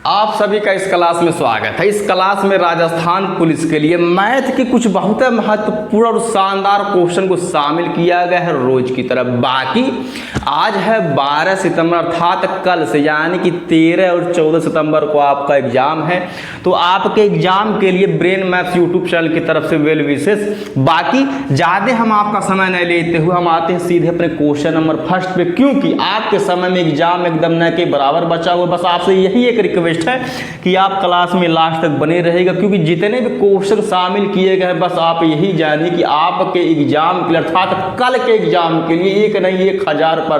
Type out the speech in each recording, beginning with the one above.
आप सभी का इस क्लास में स्वागत है। इस क्लास में राजस्थान पुलिस के लिए मैथ के कुछ बहुत महत्वपूर्ण और शानदार क्वेश्चन को शामिल किया गया है रोज की तरह। बाकी आज है 12 सितंबर अर्थात कल से, यानी कि 13 और 14 सितंबर को आपका एग्जाम है। तो आपके एग्जाम के लिए ब्रेन मैथ्स यूट्यूब चैनल की तरफ से वेल विशेष। बाकी ज़्यादा हम आपका समय नहीं लेते हुए हम आते हैं सीधे अपने क्वेश्चन नंबर फर्स्ट पे, क्योंकि आपके समय में एग्जाम एकदम न के बराबर बचा हुआ। बस आपसे यही एक रिक्वेस्ट है कि आप क्लास में लास्ट तक बने रहेगा, क्योंकि जितने भी क्वेश्चन शामिल किए गए हैं बस आप यही जानिए कि आपके एग्जाम के लिए अर्थात कल के एग्जाम के लिए एक नहीं 1000%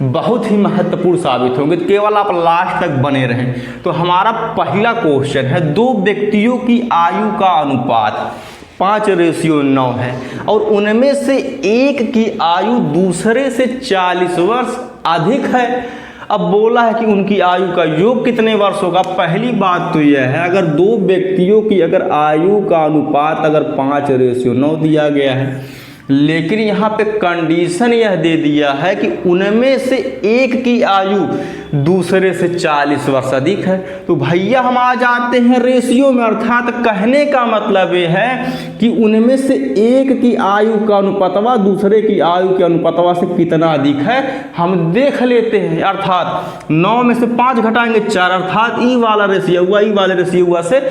बहुत ही महत्वपूर्ण साबित होंगे। केवल आप लास्ट तक बने रहें। तो हमारा पहला क्वेश्चन है, दो व्यक्तियों की आयु का अनुपात 5:9 है और उनमें से एक की आयु दूसरे से 40 वर्ष अधिक है। अब बोला है कि उनकी आयु का योग कितने वर्ष होगा। पहली बात तो यह है, अगर दो व्यक्तियों की अगर आयु का अनुपात अगर 5:9 दिया गया है, लेकिन यहाँ पे कंडीशन यह दे दिया है कि उनमें से एक की आयु दूसरे से 40 वर्ष अधिक है, तो भैया हम आ जाते हैं रेशियो में। अर्थात कहने का मतलब ये है कि उनमें से एक की आयु का अनुपातवा दूसरे की आयु के अनुपातवा से कितना अधिक है हम देख लेते हैं। अर्थात 9 में से 5 घटाएंगे 4, अर्थात ई वाला रेशियो हुआ, ई वाले रेशियो हुआ से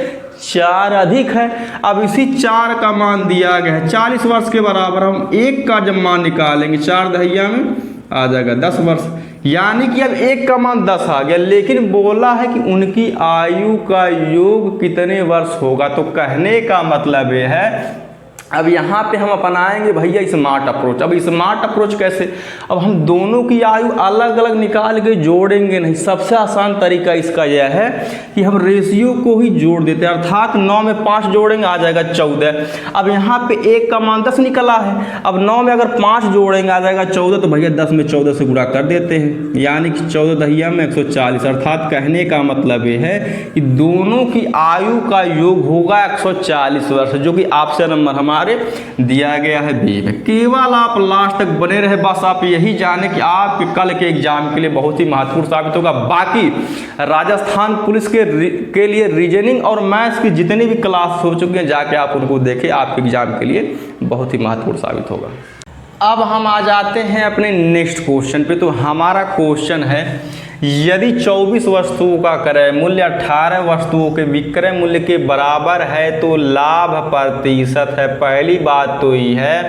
4 अधिक है। अब इसी 4 का मान दिया गया है 40 वर्ष के बराबर। हम 1 का जब मान निकालेंगे 4 दहिया में आ जाएगा 10 वर्ष, यानी कि अब 1 का मान 10 आ गया। लेकिन बोला है कि उनकी आयु का योग कितने वर्ष होगा। तो कहने का मतलब ये है, अब यहाँ पे हम अपनाएंगे भैया स्मार्ट अप्रोच। अब स्मार्ट अप्रोच कैसे, अब हम दोनों की आयु अलग अलग निकाल के जोड़ेंगे नहीं। सबसे आसान तरीका इसका यह है कि हम रेशियो को ही जोड़ देते हैं। अर्थात 9 में 5 जोड़ेंगे आ जाएगा 14। अब यहाँ पे 1 का मान 10 निकला है, अब 9 में अगर 5 जोड़ेंगे आ जाएगा 14, तो भैया 10 में 14 से गुणा कर देते हैं, यानी कि 14 दहिया में 140। अर्थात कहने का मतलब ये है कि दोनों की आयु का योग होगा 140 वर्ष, जो कि ऑप्शन नंबर हमारे दिया गया है बी में। केवल आप लास्ट तक बने रहे, बस आप यही जाने कि आपके कल के एग्जाम के लिए बहुत ही महत्वपूर्ण साबित होगा। बाकी राजस्थान पुलिस के लिए रीजनिंग और मैथ्स की जितनी भी क्लास हो चुकी हैं जाके आप उनको देखें, आपके एग्जाम के लिए बहुत ही महत्वपूर्ण साबित होगा। अब हम आ जाते हैं अपने नेक्स्ट क्वेश्चन पे। तो हमारा क्वेश्चन है, यदि 24 वस्तुओं का क्रय मूल्य 18 वस्तुओं के विक्रय मूल्य के बराबर है तो लाभ प्रतिशत है। पहली बात तो ये है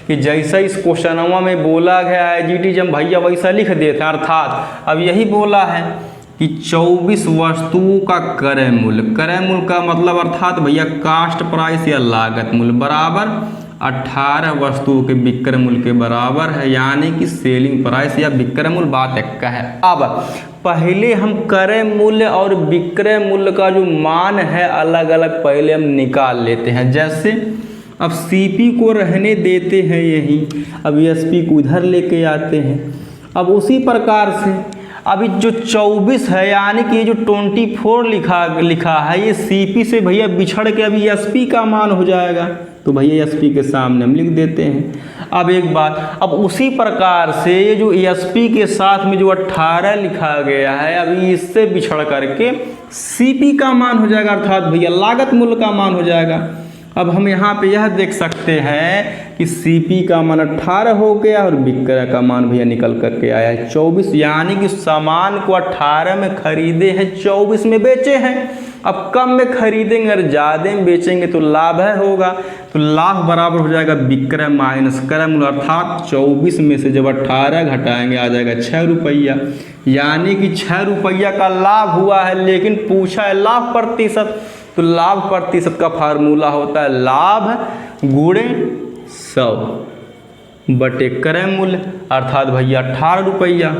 कि जैसा इस क्वेश्चनवा में बोला गया है जीटी जब भैया वैसा लिख देते हैं। अर्थात अब यही बोला है कि 24 वस्तुओं का क्रय मूल्य का मतलब अर्थात भैया कास्ट प्राइस या लागत मूल्य बराबर 18 वस्तुओं के विक्रय मूल्य के बराबर है, यानी कि सेलिंग प्राइस या विक्रय मूल्य बात एक का है। अब पहले हम क्रय मूल्य और विक्रय मूल्य का जो मान है अलग अलग पहले हम निकाल लेते हैं। जैसे अब सीपी को रहने देते हैं यही, अब एसपी को उधर लेके आते हैं। अब उसी प्रकार से अभी जो 24 है, यानी कि ये जो 24 लिखा है ये सीपी से भैया बिछड़ के अभी एसपी का मान हो जाएगा, तो भैया एसपी के सामने हम लिख देते हैं। अब एक बात, अब उसी प्रकार से ये जो एसपी के साथ में जो 18 लिखा गया है अभी इससे बिछड़ करके सीपी का मान हो जाएगा, अर्थात भैया लागत मूल्य का मान हो जाएगा। अब हम यहाँ पे यह देख सकते हैं कि सीपी का मान 18 हो गया और विक्रय का मान भैया निकल करके आया है 24, यानी कि सामान को 18 में खरीदे हैं 24 में बेचे हैं। अब कम में खरीदेंगे और ज़्यादा में बेचेंगे तो लाभ है होगा, तो लाभ बराबर हो जाएगा विक्रय माइनस क्रय मूल्य। अर्थात 24 में से जब 18 घटाएंगे आ जाएगा 6 रुपया, यानी कि 6 रुपया का लाभ हुआ है। लेकिन पूछा है लाभ प्रतिशत, तो लाभ प्रतिशत का फार्मूला होता है लाभ गुणे 100 बटे क्रय मूल्य, अर्थात भैया 18 रुपया।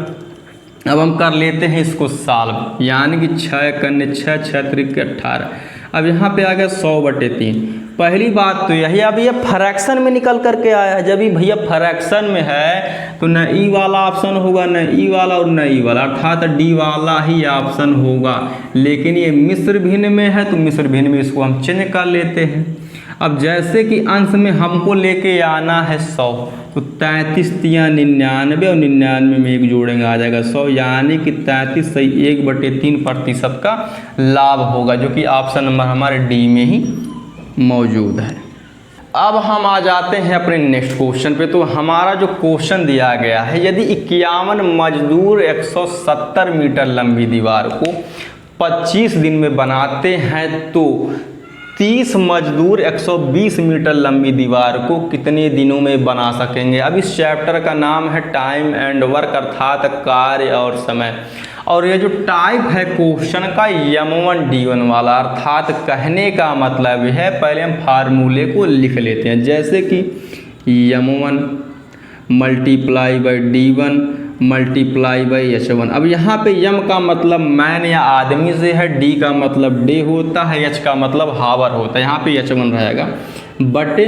अब हम कर लेते हैं इसको सॉल्व, यानी कि 6 करने 6 6 त्रिक 18। अब यहाँ पे आ गया 100 बटे 3। पहली बात तो यही, अब ये फ्रैक्शन में निकल करके आया है। जब ये भैया फ्रैक्शन में है तो न ई वाला ऑप्शन होगा न ई वाला और न ई वाला, अर्थात डी वाला ही ऑप्शन होगा। लेकिन ये मिश्र भिन्न में है तो मिश्र भिन्न में इसको हम चेंज कर लेते हैं। अब जैसे कि अंश में हमको लेके आना है 100, तो 33 तिया 99 और 99 में 1 जोड़ेंगे आ जाएगा 100, यानी कि 33 सही 1/3% का लाभ होगा, जो कि ऑप्शन नंबर हमारे डी में ही मौजूद है। अब हम आ जाते हैं अपने नेक्स्ट क्वेश्चन पे। तो हमारा जो क्वेश्चन दिया गया है, यदि 51 मजदूर 170 मीटर लंबी दीवार को 25 दिन में बनाते हैं तो 30 मजदूर 120 मीटर लंबी दीवार को कितने दिनों में बना सकेंगे। अब इस चैप्टर का नाम है टाइम एंड वर्क, अर्थात कार्य और समय। और ये जो टाइप है क्वेश्चन का M1 D1 वाला, अर्थात कहने का मतलब है, पहले हम फार्मूले को लिख लेते हैं, जैसे कि M1 multiply by D1 multiply by H1। अब यहाँ पे M का मतलब मैन या आदमी से है, D का मतलब डे होता है, H का मतलब हावर होता है, यहाँ पे H1 रहेगा बटे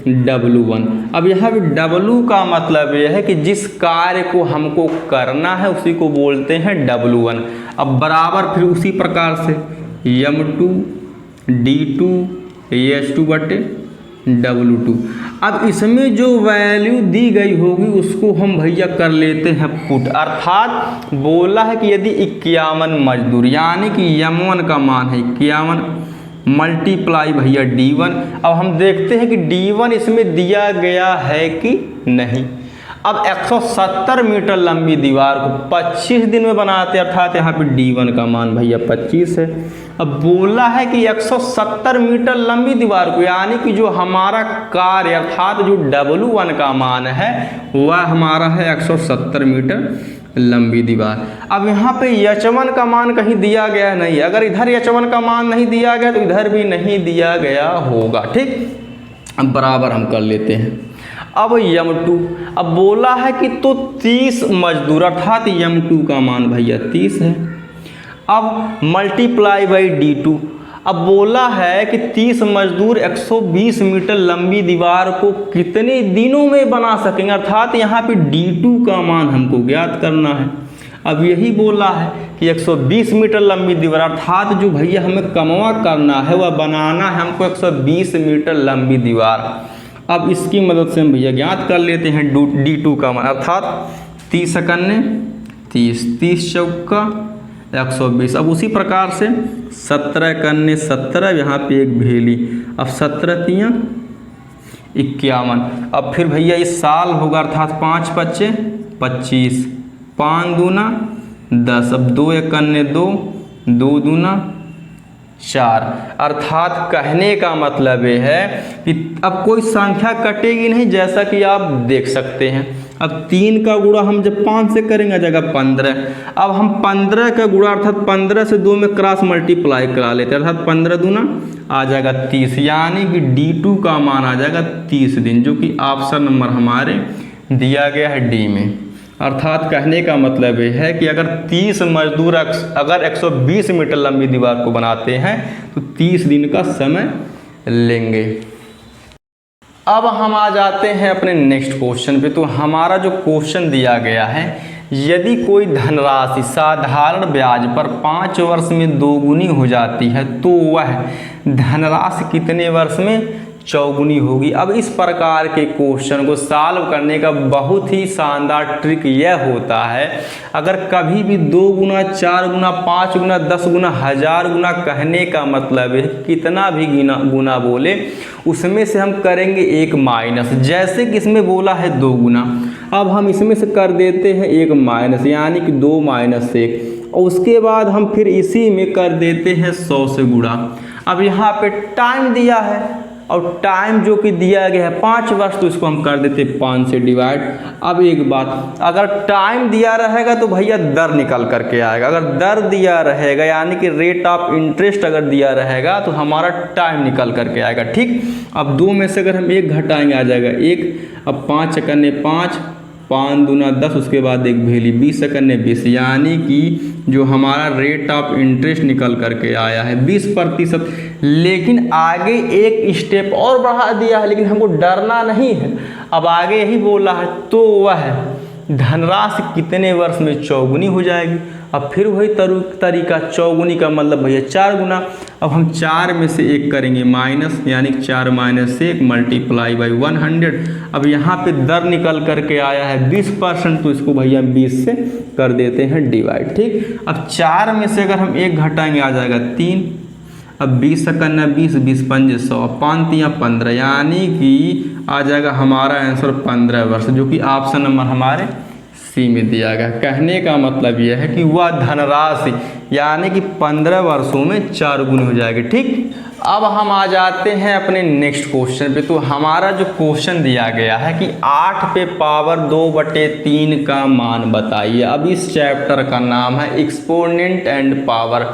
W1। अब यहाँ पे W का मतलब यह है कि जिस कार्य को हमको करना है उसी को बोलते हैं W1। अब बराबर फिर उसी प्रकार से M2 D2 H2 बटे W2। अब इसमें जो वैल्यू दी गई होगी उसको हम भैया कर लेते हैं पुट, अर्थात बोला है कि यदि 51 मजदूर, यानी कि M1 का मान है 51 मल्टीप्लाई भैया D1। अब हम देखते हैं कि D1 इसमें दिया गया है कि नहीं। अब 170 मीटर लंबी दीवार को 25 दिन में बनाते, अर्थात यहाँ पे D1 का मान भैया 25 है। अब बोला है कि 170 मीटर लंबी दीवार को, यानी कि जो हमारा कार्य अर्थात जो W1 का मान है वह हमारा है 170 मीटर लंबी दीवार। अब यहाँ पे H1 का मान कहीं दिया गया नहीं, अगर इधर H1 का मान नहीं दिया गया तो इधर भी नहीं दिया गया होगा, ठीक। अब बराबर हम कर लेते हैं। अब M2, अब बोला है कि तो 30 मजदूर, अर्थात M2 का मान भैया 30 है। अब मल्टीप्लाई बाई D2, अब बोला है कि 30 मजदूर 120 मीटर लंबी दीवार को कितने दिनों में बना सकेंगे, अर्थात यहाँ पे D2 का मान हमको ज्ञात करना है। अब यही बोला है कि 120 मीटर लंबी दीवार, अर्थात जो भैया हमें कमवा करना है वह बनाना है हमको 120 मीटर लंबी दीवार। अब इसकी मदद से हम भैया ज्ञात कर लेते हैं D2 का मान, अर्थात 30 सकन्ने 30, 30 चौका 120। अब उसी प्रकार से 17 कन्ने 17, यहाँ पे एक भेली, अब 17 तियाँ 51। अब फिर भैया इस साल होगा, अर्थात 5 पच्चे 25, 5 दूना 10, अब 2 कन्ने 2, 2 दूना 4, अर्थात कहने का मतलब ये है कि अब कोई संख्या कटेगी नहीं, जैसा कि आप देख सकते हैं। अब 3 का गुणा हम जब 5 से करेंगे आ जाएगा 15। अब हम 15 का गुणा अर्थात 15 से 2 में क्रॉस मल्टीप्लाई करा लेते हैं, अर्थात 15 दूना आ जाएगा 30, यानी कि D2 का मान आ जाएगा 30 दिन, जो कि ऑप्शन नंबर हमारे दिया गया है डी में। अर्थात कहने का मतलब ये है कि अगर 30 मजदूर अगर 120 मीटर लंबी दीवार को बनाते हैं तो 30 दिन का समय लेंगे। अब हम आ जाते हैं अपने नेक्स्ट क्वेश्चन पे। तो हमारा जो क्वेश्चन दिया गया है, यदि कोई धनराशि साधारण ब्याज पर 5 वर्ष में दोगुनी हो जाती है तो वह धनराशि कितने वर्ष में चौगुनी होगी। अब इस प्रकार के क्वेश्चन को सॉल्व करने का बहुत ही शानदार ट्रिक यह होता है, अगर कभी भी 2 गुना 4 गुना 5 गुना 10 गुना 1000 गुना, कहने का मतलब है कितना भी गुना बोले उसमें से हम करेंगे 1 माइनस। जैसे कि इसमें बोला है 2 गुना, अब हम इसमें से कर देते हैं 1 माइनस, यानी कि 2 माइनस 1, और उसके बाद हम फिर इसी में कर देते हैं 100 से गुणा। अब यहाँ पे टाइम दिया है और टाइम जो कि दिया गया है 5 वर्ष, तो इसको हम कर देते 5 से डिवाइड। अब एक बात, अगर टाइम दिया रहेगा तो भैया दर निकल करके आएगा, अगर दर दिया रहेगा यानी कि रेट ऑफ इंटरेस्ट अगर दिया रहेगा तो हमारा टाइम निकल करके आएगा, ठीक। अब 2 में से अगर हम 1 घटाएंगे आ जाएगा 1, अब 5 सेकंड 5, 5 दूना 10, उसके बाद 1 भेली 20 सेकंड 20, यानी कि जो हमारा रेट ऑफ इंटरेस्ट निकल करके आया है 20%। लेकिन आगे एक स्टेप और बढ़ा दिया है, लेकिन हमको डरना नहीं है। अब आगे यही बोला है तो वह धनराशि कितने वर्ष में चौगुनी हो जाएगी। अब फिर वही तरीका, चौगुनी का मतलब भैया 4 गुना। अब हम 4 में से 1 करेंगे माइनस, यानी 4 - 1 मल्टीप्लाई बाई 100। अब यहाँ पे दर निकल करके आया है 20%, तो इसको भैया 20 से कर देते हैं डिवाइड। ठीक, अब 4 में से अगर हम 1 घटाएंगे आ जाएगा 3। अब 20 सकन्ना 20, 20 पंजे 100, 5 तियाँ 15, यानी कि आ जाएगा हमारा आंसर 15 वर्ष, जो कि ऑप्शन नंबर हमारे सी में दिया गया। कहने का मतलब यह है कि वह धनराशि यानी कि 15 वर्षों में 4 गुनी हो जाएगी। ठीक, अब हम आ जाते हैं अपने नेक्स्ट क्वेश्चन पे। तो हमारा जो क्वेश्चन दिया गया है कि 8 पे पावर 2/3 का मान बताइए। अब इस चैप्टर का नाम है एक्सपोनेंट एंड पावर।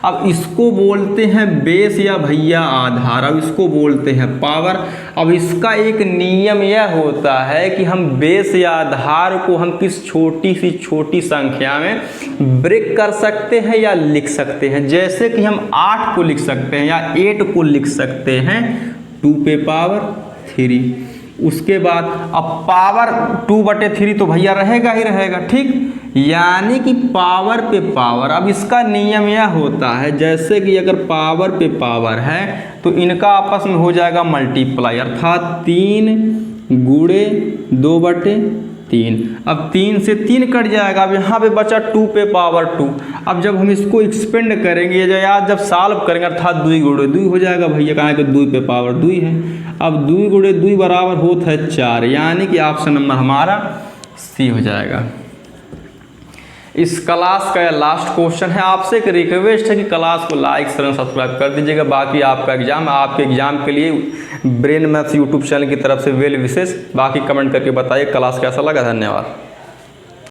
अब इसको बोलते हैं बेस या भैया आधार, अब इसको बोलते हैं पावर। अब इसका एक नियम यह होता है कि हम बेस या आधार को हम किस छोटी सी छोटी संख्या में ब्रेक कर सकते हैं या लिख सकते हैं। जैसे कि हम 8 को लिख सकते हैं या 8 को लिख सकते हैं 2 पे पावर 3। उसके बाद अब पावर 2/3 तो भैया रहेगा ही रहेगा। ठीक, यानी कि पावर पे पावर। अब इसका नियम यह होता है जैसे कि अगर पावर पे पावर है तो इनका आपस में हो जाएगा मल्टीप्लाई, अर्थात 3 गुणे 2/3। अब 3 से 3 कट जाएगा। अब यहाँ पे बचा 2 पे पावर 2। अब जब हम इसको एक्सपेंड करेंगे या जब सॉल्व करेंगे अर्थात 2 गुणे 2 हो जाएगा भैया, कहाँ कि 2 पे पावर 2 है। अब 2 गुणे 2 बराबर होता है 4, यानी कि ऑप्शन नंबर हमारा सी हो जाएगा। इस क्लास का लास्ट क्वेश्चन है। आपसे एक रिक्वेस्ट है कि क्लास को लाइक शेयर सब्सक्राइब कर दीजिएगा। बाकी आपका एग्जाम, आपके एग्जाम के लिए ब्रेन मैथ्स यूट्यूब चैनल की तरफ से वेल विशेष। बाकी कमेंट करके बताइए क्लास कैसा लगा। धन्यवाद।